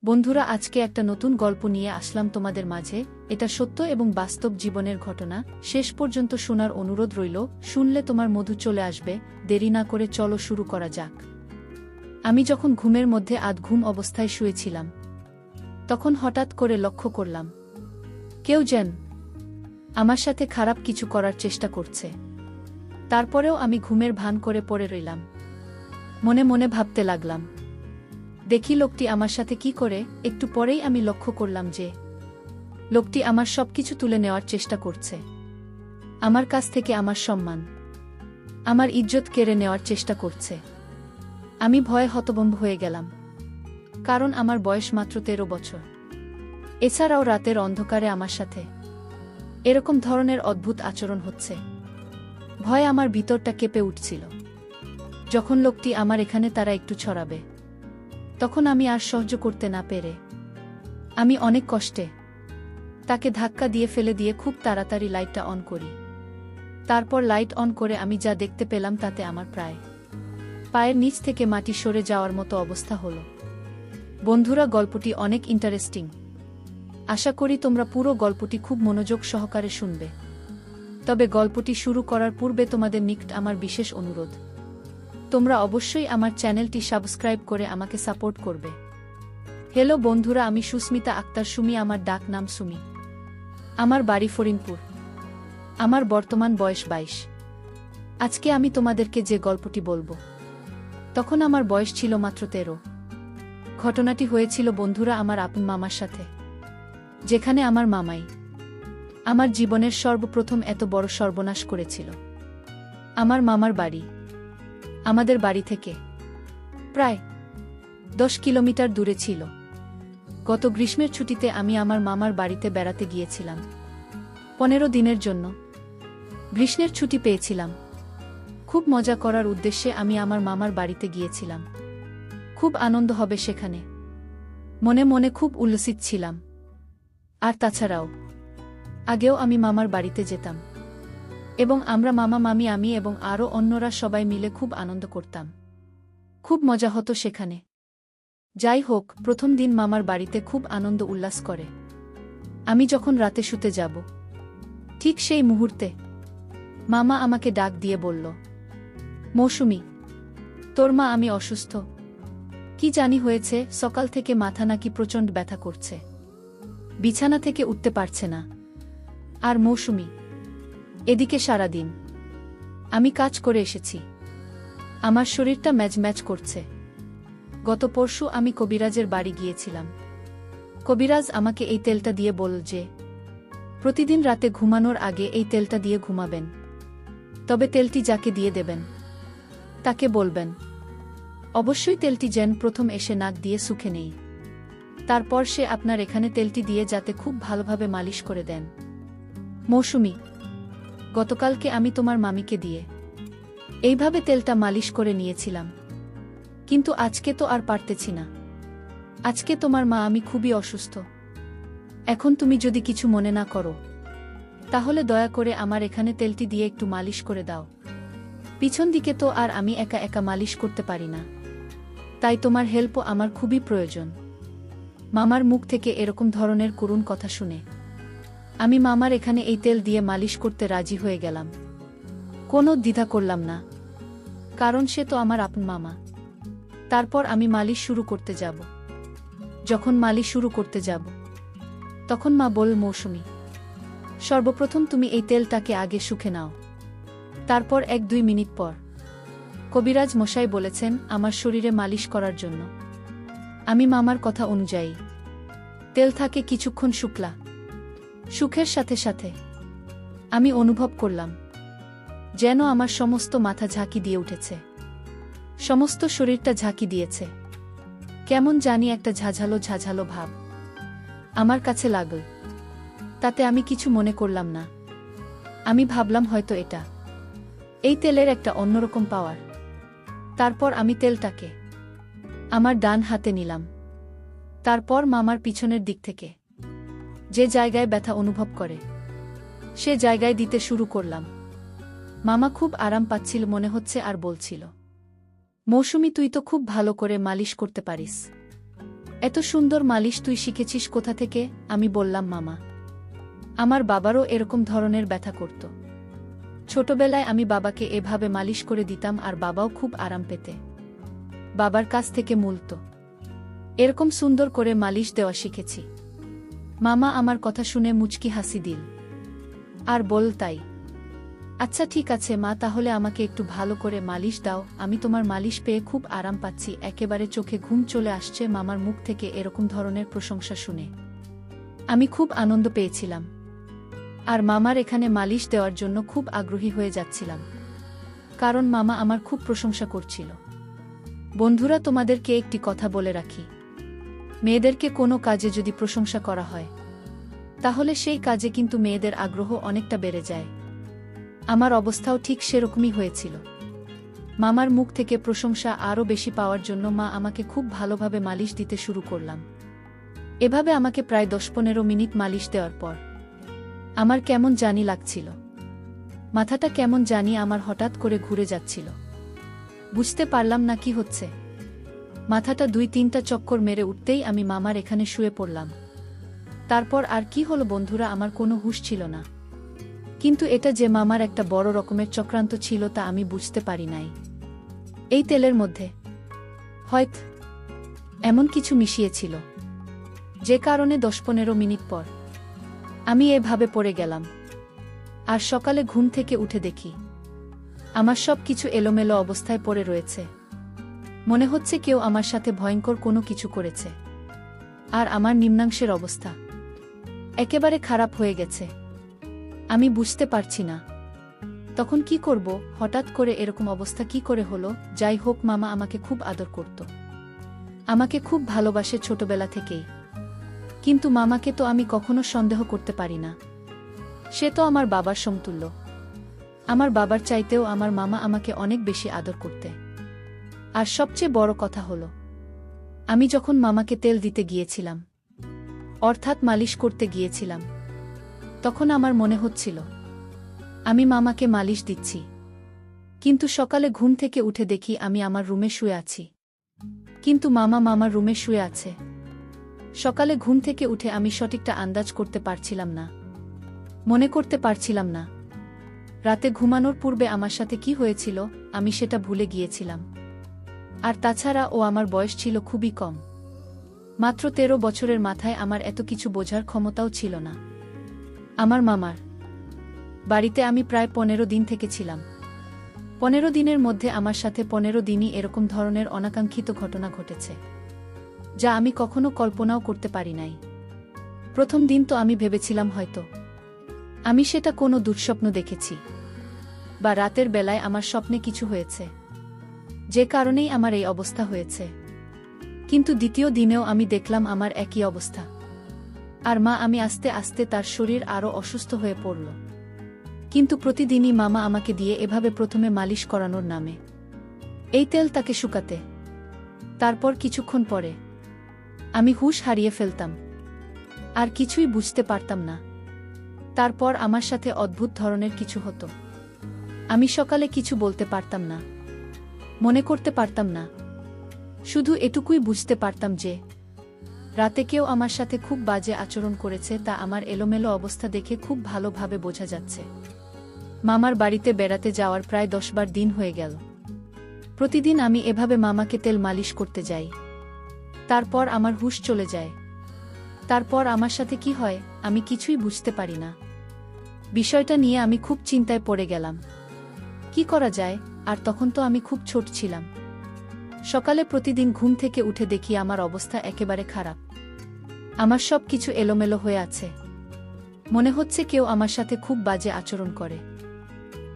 বন্ধুরা, আজকে একটা নতুন গল্প নিয়ে আসলাম তোমাদের মাঝে। এটা সত্য এবং বাস্তব জীবনের ঘটনা। শেষ পর্যন্ত শোনার অনুরোধ রইল। শুনলে তোমার মধু চলে আসবে। দেরি না করে চলো শুরু করা যাক। আমি যখন ঘুমের মধ্যে আধঘুম অবস্থায় শুয়েছিলাম, তখন হঠাৎ করে লক্ষ্য করলাম কেউ যেন আমার সাথে খারাপ কিছু করার চেষ্টা করছে। তারপরেও আমি ঘুমের ভান করে পড়ে রইলাম। মনে মনে ভাবতে লাগলাম, দেখি লোকটি আমার সাথে কি করে। একটু পরেই আমি লক্ষ্য করলাম যে লোকটি আমার সবকিছু তুলে নেওয়ার চেষ্টা করছে। আমার কাছ থেকে আমার সম্মান, আমার ইজ্জত কেড়ে নেওয়ার চেষ্টা করছে। আমি ভয়ে হতভম্ব হয়ে গেলাম, কারণ আমার বয়স মাত্র 13 বছর। এছাড়াও রাতের অন্ধকারে আমার সাথে এরকম ধরনের অদ্ভুত আচরণ হচ্ছে। ভয়ে আমার ভিতরটা কেঁপে উঠছিল। যখন লোকটি আমার এখানে তারা একটু ছড়াবে, তখন আমি আর সহ্য করতে না পেরে আমি অনেক কষ্টে তাকে ধাক্কা দিয়ে ফেলে দিয়ে খুব তাড়াতাড়ি লাইটটা অন করি। তারপর লাইট অন করে আমি যা দেখতে পেলাম তাতে আমার প্রায় পায়ের নিচ থেকে মাটি সরে যাওয়ার মতো অবস্থা হলো। বন্ধুরা, গল্পটি অনেক ইন্টারেস্টিং। আশা করি তোমরা পুরো গল্পটি খুব মনোযোগ সহকারে শুনবে। তবে গল্পটি শুরু করার পূর্বে তোমাদের নিকট আমার বিশেষ অনুরোধ, তোমরা অবশ্যই আমার চ্যানেলটি সাবস্ক্রাইব করে আমাকে সাপোর্ট করবে। হ্যালো বন্ধুরা, আমি সুস্মিতা আক্তার সুমি। আমার ডাক নাম সুমি। আমার বাড়ি ফরিদপুর। আমার বর্তমান বয়স 22। আজকে আমি তোমাদেরকে যে গল্পটি বলবো, তখন আমার বয়স ছিল মাত্র 13। ঘটনাটি হয়েছিল বন্ধুরা আমার আপন মামার সাথে, যেখানে আমার মামাই আমার জীবনের সর্বপ্রথম এত বড় সর্বনাশ করেছিল। আমার মামার বাড়ি আমাদের বাড়ি থেকে প্রায় 10 কিলোমিটার দূরে ছিল। গত গ্রীষ্মের ছুটিতে আমি আমার মামার বাড়িতে বেড়াতে গিয়েছিলাম 15 দিনের জন্য। গ্রীষ্মের ছুটি পেয়েছিলাম। খুব মজা করার উদ্দেশ্যে আমি আমার মামার বাড়িতে গিয়েছিলাম। খুব আনন্দ হবে সেখানে, মনে মনে খুব উল্লসিত ছিলাম। আর তাছাড়াও আগেও আমি মামার বাড়িতে যেতাম এবং আমরা মামা মামি আমি এবং আরও অন্যরা সবাই মিলে খুব আনন্দ করতাম। খুব মজা হতো সেখানে। যাই হোক, প্রথম দিন মামার বাড়িতে খুব আনন্দ উল্লাস করে আমি যখন রাতে শুতে যাব, ঠিক সেই মুহূর্তে মামা আমাকে ডাক দিয়ে বলল, মৌসুমী, তোর মা আমি অসুস্থ। কি জানি হয়েছে, সকাল থেকে মাথা নাকি প্রচণ্ড ব্যথা করছে, বিছানা থেকে উঠতে পারছে না। আর মৌসুমী, এদিকে সারাদিন আমি কাজ করে এসেছি, আমার শরীরটা ম্যাজ করছে। গত পরশু আমি কবিরাজের বাড়ি গিয়েছিলাম। কবিরাজ আমাকে এই তেলটা দিয়ে বলল যে প্রতিদিন রাতে ঘুমানোর আগে এই তেলটা দিয়ে ঘুমাবেন। তবে তেলটি যাকে দিয়ে দেবেন তাকে বলবেন অবশ্যই তেলটি যেন প্রথম এসে নাক দিয়ে শুকে নেই। তারপর সে আপনার এখানে তেলটি দিয়ে যাতে খুব ভালোভাবে মালিশ করে দেন। মৌসুমী, গতকালকে আমি তোমার মামিকে দিয়ে এইভাবে তেলটা মালিশ করে নিয়েছিলাম, কিন্তু আজকে তো আর পারতেছি না। আজকে তোমার মা আমি খুবই অসুস্থ। এখন তুমি যদি কিছু মনে না করো, তাহলে দয়া করে আমার এখানে তেলটি দিয়ে একটু মালিশ করে দাও। পিছন দিকে তো আর আমি একা একা মালিশ করতে পারি না, তাই তোমার হেল্পও আমার খুবই প্রয়োজন। মামার মুখ থেকে এরকম ধরনের করুণ কথা শুনে আমি মামার এখানে এই তেল দিয়ে মালিশ করতে রাজি হয়ে গেলাম। কোনো দ্বিধা করলাম না, কারণ সে তো আমার আপন মামা। তারপর আমি মালিশ শুরু করতে যাব। যখন মালিশ শুরু করতে যাব, তখন মা বলল, মৌসুমী, সর্বপ্রথম তুমি এই তেলটাকে আগে শুকে নাও। তারপর 1-2 মিনিট পর কবিরাজ মশাই বলেছেন আমার শরীরে মালিশ করার জন্য। আমি মামার কথা অনুযায়ী তেল থাকে কিছুক্ষণ শুকলা। সুখের সাথে সাথে আমি অনুভব করলাম যেন আমার সমস্ত মাথা ঝাঁকি দিয়ে উঠেছে, সমস্ত শরীরটা ঝাঁকি দিয়েছে। কেমন জানি একটা ঝাঝালো ভাব আমার কাছে লাগল। তাতে আমি কিছু মনে করলাম না। আমি ভাবলাম হয়তো এটা এই তেলের একটা অন্যরকম পাওয়ার। তারপর আমি তেলটাকে আমার ডান হাতে নিলাম। তারপর মামার পিছনের দিক থেকে যে জায়গায় ব্যথা অনুভব করে সে জায়গায় দিতে শুরু করলাম। মামা খুব আরাম পাচ্ছিল মনে হচ্ছে আর বলছিল, মৌসুমী, তুই তো খুব ভালো করে মালিশ করতে পারিস। এত সুন্দর মালিশ তুই শিখেছিস কোথা থেকে? আমি বললাম, মামা। আমার বাবারও এরকম ধরনের ব্যথা করত। ছোটবেলায় আমি বাবাকে এভাবে মালিশ করে দিতাম আর বাবাও খুব আরাম পেতে। বাবার কাছ থেকে মূলত এরকম সুন্দর করে মালিশ দেওয়া শিখেছি। মামা আমার কথা শুনে মুচকি হাসি দিল আর বল, তাই? আচ্ছা ঠিক আছে মা, তাহলে আমাকে একটু ভালো করে মালিশ দাও। আমি তোমার মালিশ পেয়ে খুব আরাম পাচ্ছি। একেবারে চোখে ঘুম চলে আসছে মামার মুখ থেকে এরকম ধরনের প্রশংসা শুনে। আমি খুব আনন্দ পেয়েছিলাম আর মামার এখানে মালিশ দেওয়ার জন্য খুব আগ্রহী হয়ে যাচ্ছিলাম, কারণ মামা আমার খুব প্রশংসা করছিল। বন্ধুরা, তোমাদেরকে একটি কথা বলে রাখি, মেয়েদেরকে কোনো কাজে যদি প্রশংসা করা হয় তাহলে সেই কাজে কিন্তু মেয়েদের আগ্রহ অনেকটা বেড়ে যায়। আমার অবস্থাও ঠিক সেরকমই হয়েছিল। মামার মুখ থেকে প্রশংসা আরও বেশি পাওয়ার জন্য মা আমাকে খুব ভালোভাবে মালিশ দিতে শুরু করলাম। এভাবে আমাকে প্রায় 10-15 মিনিট মালিশ দেওয়ার পর আমার কেমন জানি লাগছিল। মাথাটা কেমন জানি আমার হঠাৎ করে ঘুরে যাচ্ছিল। বুঝতে পারলাম না কি হচ্ছে। মাথাটা 2-3টা চক্কর মেরে উঠতেই আমি মামার এখানে শুয়ে পড়লাম। তারপর আর কি হলো বন্ধুরা, আমার কোনো হুঁশ ছিল না। কিন্তু এটা যে মামার একটা বড় রকমের চক্রান্ত ছিল তা আমি বুঝতে পারি নাই। এই তেলের মধ্যে হয়তো এমন কিছু মিশিয়েছিল যে কারণে 10-15 মিনিট পর আমি এভাবে পড়ে গেলাম। আর সকালে ঘুম থেকে উঠে দেখি আমার সব কিছু এলোমেলো অবস্থায় পড়ে রয়েছে। মনে হচ্ছে কেউ আমার সাথে ভয়ঙ্কর কোনো কিছু করেছে। আর আমার নিম্নাংশের অবস্থা একেবারে খারাপ হয়ে গেছে। আমি বুঝতে পারছি না তখন কি করব। হঠাৎ করে এরকম অবস্থা কি করে হলো? যাই হোক, মামা আমাকে খুব আদর করত, আমাকে খুব ভালোবাসে ছোটবেলা থেকেই। কিন্তু মামাকে তো আমি কখনো সন্দেহ করতে পারি না। সে তো আমার বাবার সমতুল্য। আমার বাবার চাইতেও আমার মামা আমাকে অনেক বেশি আদর করতে। আর সবচেয়ে বড় কথা হলো, আমি যখন মামাকে তেল দিতে গিয়েছিলাম, অর্থাৎ মালিশ করতে গিয়েছিলাম, তখন আমার মনে হচ্ছিল আমি মামাকে মালিশ দিচ্ছি। কিন্তু সকালে ঘুম থেকে উঠে দেখি আমি আমার রুমে শুয়ে আছি, কিন্তু মামা মামার রুমে শুয়ে আছে। সকালে ঘুম থেকে উঠে আমি সঠিকটা আন্দাজ করতে পারছিলাম না, মনে করতে পারছিলাম না রাতে ঘুমানোর পূর্বে আমার সাথে কি হয়েছিল। আমি সেটা ভুলে গিয়েছিলাম। আর তাছাড়া ও আমার বয়স ছিল খুবই কম, মাত্র 13 বছরের মাথায় আমার এত কিছু বোঝার ক্ষমতাও ছিল না। আমার মামার বাড়িতে আমি প্রায় 15 দিন থেকেছিলাম। 15 দিনের মধ্যে আমার সাথে 15 দিনই এরকম ধরনের অনাকাঙ্ক্ষিত ঘটনা ঘটেছে, যা আমি কখনো কল্পনাও করতে পারি নাই। প্রথম দিন তো আমি ভেবেছিলাম হয়তো আমি সেটা কোনো দুঃস্বপ্ন দেখেছি, বা রাতের বেলায় আমার স্বপ্নে কিছু হয়েছে, যে কারণেই আমার এই অবস্থা হয়েছে। কিন্তু দ্বিতীয় দিনেও আমি দেখলাম আমার একই অবস্থা। আর মা আমি আস্তে আস্তে তার শরীর আরও অসুস্থ হয়ে পড়ল। কিন্তু প্রতিদিনই মামা আমাকে দিয়ে এভাবে প্রথমে মালিশ করানোর নামে এই তেল তাকে শুকাতে। তারপর কিছুক্ষণ পরে আমি হুঁশ হারিয়ে ফেলতাম আর কিছুই বুঝতে পারতাম না। তারপর আমার সাথে অদ্ভুত ধরনের কিছু হতো। আমি সকালে কিছু বলতে পারতাম না, মনে করতে পারতাম না। শুধু এটুকুই বুঝতে পারতাম যে রাতে কেউ আমার সাথে খুব বাজে আচরণ করেছে, তা আমার এলোমেলো অবস্থা দেখে খুব ভালোভাবে বোঝা যাচ্ছে। মামার বাড়িতে বেড়াতে যাওয়ার প্রায় 10 দিন হয়ে গেল। প্রতিদিন আমি এভাবে মামাকে তেল মালিশ করতে যাই। তারপর আমার হুঁশ চলে যায়। তারপর আমার সাথে কি হয় আমি কিছুই বুঝতে পারি না। বিষয়টা নিয়ে আমি খুব চিন্তায় পড়ে গেলাম, কি করা যায়। আর তখন তো আমি খুব ছোট ছিলাম। সকালে প্রতিদিন ঘুম থেকে উঠে দেখি আমার অবস্থা একেবারে খারাপ। আমার সব কিছু এলোমেলো হয়ে আছে। মনে হচ্ছে কেউ আমার সাথে খুব বাজে আচরণ করে।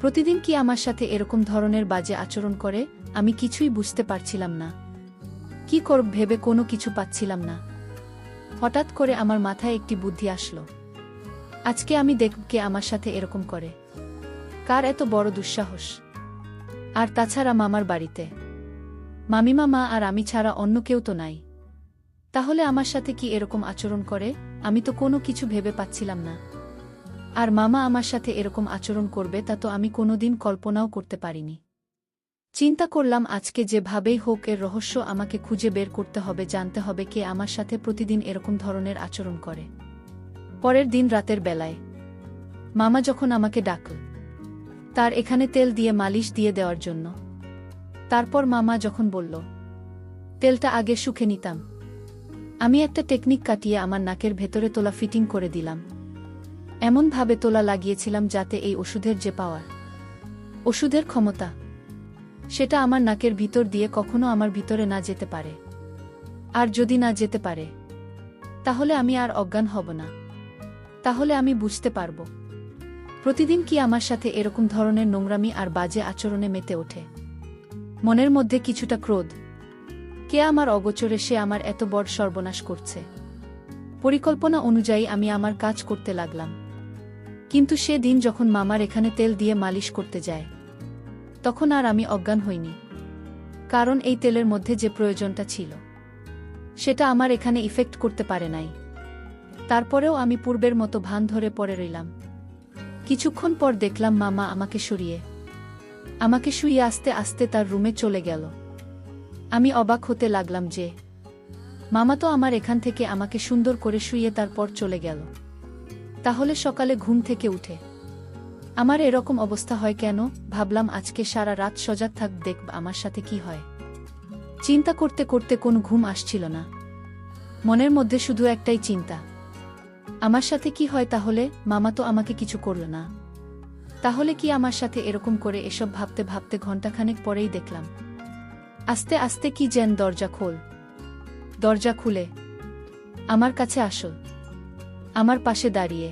প্রতিদিন কি আমার সাথে এরকম ধরনের বাজে আচরণ করে? আমি কিছুই বুঝতে পারছিলাম না। কি করব ভেবে কোনো কিছু পাচ্ছিলাম না। হঠাৎ করে আমার মাথায় একটি বুদ্ধি আসলো, আজকে আমি দেখব কে আমার সাথে এরকম করে, কার এত বড় দুঃসাহস। আর তাছাড়া মামার বাড়িতে মামিমা মা আর আমি ছাড়া অন্য কেউ তো নাই। তাহলে আমার সাথে কি এরকম আচরণ করে? আমি তো কোনো কিছু ভেবে পাচ্ছিলাম না। আর মামা আমার সাথে এরকম আচরণ করবে তা তো আমি কোনোদিন কল্পনাও করতে পারিনি। চিন্তা করলাম আজকে যেভাবেই হোক এর রহস্য আমাকে খুঁজে বের করতে হবে, জানতে হবে কে আমার সাথে প্রতিদিন এরকম ধরনের আচরণ করে। পরের দিন রাতের বেলায় মামা যখন আমাকে ডাকল তার এখানে তেল দিয়ে মালিশ দিয়ে দেওয়ার জন্য, তারপর মামা যখন বলল তেলটা আগে শুকে নিতাম, আমি একটা টেকনিক কাটিয়ে আমার নাকের ভেতরে তোলা ফিটিং করে দিলাম। এমনভাবে তোলা লাগিয়েছিলাম যাতে এই ওষুধের যে পাওয়ার, ওষুধের ক্ষমতা, সেটা আমার নাকের ভিতর দিয়ে কখনো আমার ভিতরে না যেতে পারে। আর যদি না যেতে পারে তাহলে আমি আর অজ্ঞান হব না, তাহলে আমি বুঝতে পারব প্রতিদিন কি আমার সাথে এরকম ধরনের নোংরামি আর বাজে আচরণে মেতে ওঠে। মনের মধ্যে কিছুটা ক্রোধ, কে আমার অগোচরে সে আমার এত বড় সর্বনাশ করছে। পরিকল্পনা অনুযায়ী আমি আমার কাজ করতে লাগলাম। কিন্তু সে দিন যখন মামার এখানে তেল দিয়ে মালিশ করতে যায় তখন আর আমি অজ্ঞান হইনি, কারণ এই তেলের মধ্যে যে প্রয়োজনটা ছিল সেটা আমার এখানে ইফেক্ট করতে পারে নাই। তারপরেও আমি পূর্বের মতো ভান ধরে পড়ে রইলাম। কিছুক্ষণ পর দেখলাম মামা আমাকে শুইয়ে আস্তে আস্তে তার রুমে চলে গেল। আমি অবাক হতে লাগলাম যে মামা তো আমার এখান থেকে আমাকে সুন্দর করে শুইয়ে তারপর চলে গেল, তাহলে সকালে ঘুম থেকে উঠে আমার এরকম অবস্থা হয় কেন? ভাবলাম আজকে সারা রাত সজাগ থাক, দেখব আমার সাথে কি হয়। চিন্তা করতে করতে কোনো ঘুম আসছিল না, মনের মধ্যে শুধু একটাই চিন্তা, আমার সাথে কি হয় তাহলে? মামা তো আমাকে কিছু করল না, তাহলে কি আমার সাথে এরকম করে? এসব ভাবতে ভাবতে ঘণ্টাখানেক পরেই দেখলাম আস্তে আস্তে কি যেন দরজা খোল। দরজা খুলে আমার কাছে আসল, আমার পাশে দাঁড়িয়ে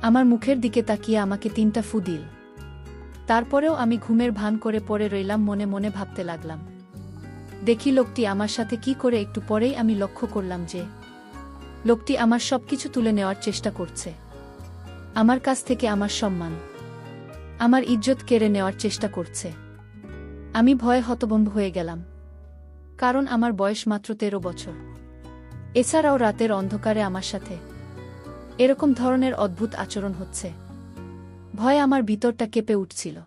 আমার মুখের দিকে তাকিয়ে আমাকে 3টা ফু দিল। তারপরেও আমি ঘুমের ভান করে পড়ে রইলাম, মনে মনে ভাবতে লাগলাম দেখি লোকটি আমার সাথে কি করে। একটু পরেই আমি লক্ষ্য করলাম যে লোকটি আমার সবকিছু তুলে নেওয়ার চেষ্টা করছে, আমার কাছ থেকে আমার সম্মান, আমার ইজ্জত কেড়ে নেওয়ার চেষ্টা করছে। আমি ভয়ে হতভম্ব হয়ে গেলাম, কারণ আমার বয়স মাত্র 13 বছর। এছাড়াও রাতের অন্ধকারে আমার সাথে এরকম ধরনের অদ্ভুত আচরণ হচ্ছে। ভয়ে আমার ভিতরটা কেঁপে উঠছিল।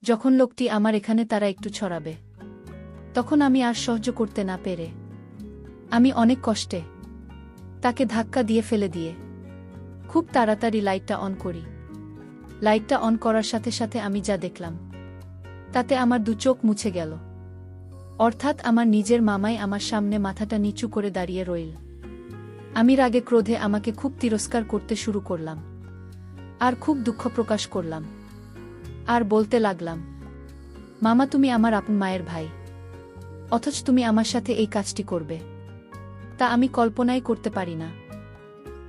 যখন লোকটি আমার এখানে তারা একটু ছড়াবে তখন আমি আর সহ্য করতে না পেরে আমি অনেক কষ্টে তাকে ধাক্কা দিয়ে ফেলে দিয়ে খুব তাড়াতাড়ি লাইটটা অন করি। লাইটটা অন করার সাথে সাথে আমি যা দেখলাম তাতে আমার 2 চোখ মুছে গেল। অর্থাৎ আমার নিজের মামাই আমার সামনে মাথাটা নিচু করে দাঁড়িয়ে রইল। আমি রাগে ক্রোধে আমাকে খুব তিরস্কার করতে শুরু করলাম আর খুব দুঃখ প্রকাশ করলাম আর বলতে লাগলাম, মামা তুমি আমার আপন মায়ের ভাই, অথচ তুমি আমার সাথে এই কাজটি করবে, তা আমি কল্পনাই করতে পারি না।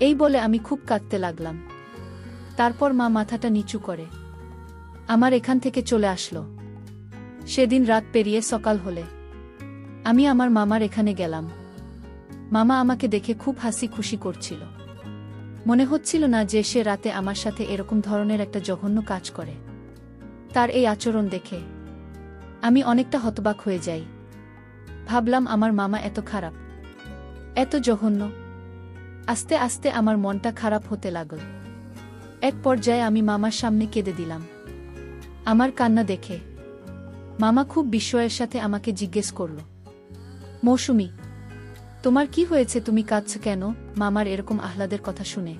এই বলে আমি খুব কাঁদতে লাগলাম। তারপর মা মাথাটা নিচু করে আমার এখান থেকে চলে আসলো। সেদিন রাত পেরিয়ে সকাল হলে আমি আমার মামার এখানে গেলাম। মামা আমাকে দেখে খুব হাসি খুশি করছিল। মনে হচ্ছিল না যে সে রাতে আমার সাথে এরকম ধরনের একটা জঘন্য কাজ করে। তার এই আচরণ দেখে আমি অনেকটা হতবাক হয়ে যাই। ভাবলাম আমার মামা এত খারাপ, এত জঘন্য। আস্তে আস্তে আমার মনটা খারাপ হতে লাগল। এক পর্যায়ে আমি মামার সামনে কেঁদে দিলাম। আমার কান্না দেখে মামা খুব বিস্ময়ের সাথে আমাকে জিজ্ঞেস করল, মৌসুমী তোমার কি হয়েছে, তুমি কাঁদছ কেন? মামার এরকম আহ্লাদের কথা শুনে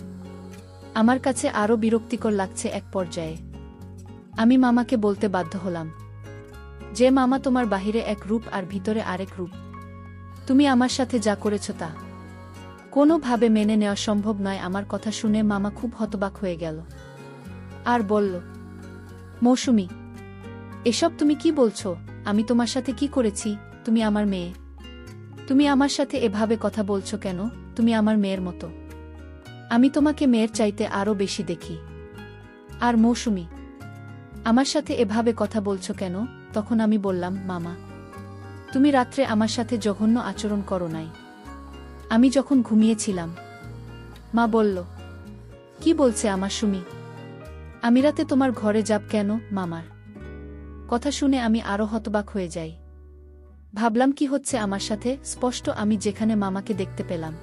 আমার কাছে আরও বিরক্তিকর লাগছে। এক পর্যায়ে আমি মামাকে বলতে বাধ্য হলাম যে মামা তোমার বাহিরে এক রূপ আর ভিতরে আরেক রূপ। তুমি আমার সাথে যা করেছ তা কোনোভাবে মেনে নেওয়া সম্ভব নয়। আমার কথা শুনে মামা খুব হতবাক হয়ে গেল আর বলল, মৌসুমী এসব তুমি কি বলছো? আমি তোমার সাথে কি করেছি? তুমি আমার মেয়ে, তুমি আমার সাথে এভাবে কথা বলছো কেন? তুমি আমার মেয়ের মতো, আমি তোমাকে মেয়ের চাইতে আরও বেশি দেখি। আর মৌসুমী আমার সাথে এভাবে কথা বলছো কেন? তখন আমি বললাম, মামা তুমি রাত্রে আমার সাথে জঘন্য আচরণ করো নাই, আমি যখন ঘুমিয়েছিলাম। মা বলল, কি বলছে আমার সুমি? আমি রাতে তোমার ঘরে যাব কেন? মামার কথা শুনে আমি আরও হতবাক হয়ে যাই। ভাবলাম কি হচ্ছে আমার সাথে? স্পষ্ট আমি যেখানে মামাকে দেখতে পেলাম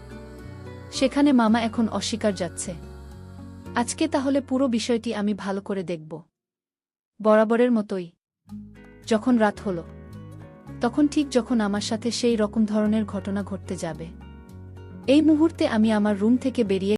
সেখানে মামা এখন অস্বীকার যাচ্ছে। আজকে তাহলে পুরো বিষয়টি আমি ভালো করে দেখব, বরাবরের মতোই। যখন রাত হলো, তখন ঠিক যখন আমার সাথে সেই রকম ধরনের ঘটনা ঘটতে যাবে, এই মুহূর্তে আমি আমার রুম থেকে বেরিয়ে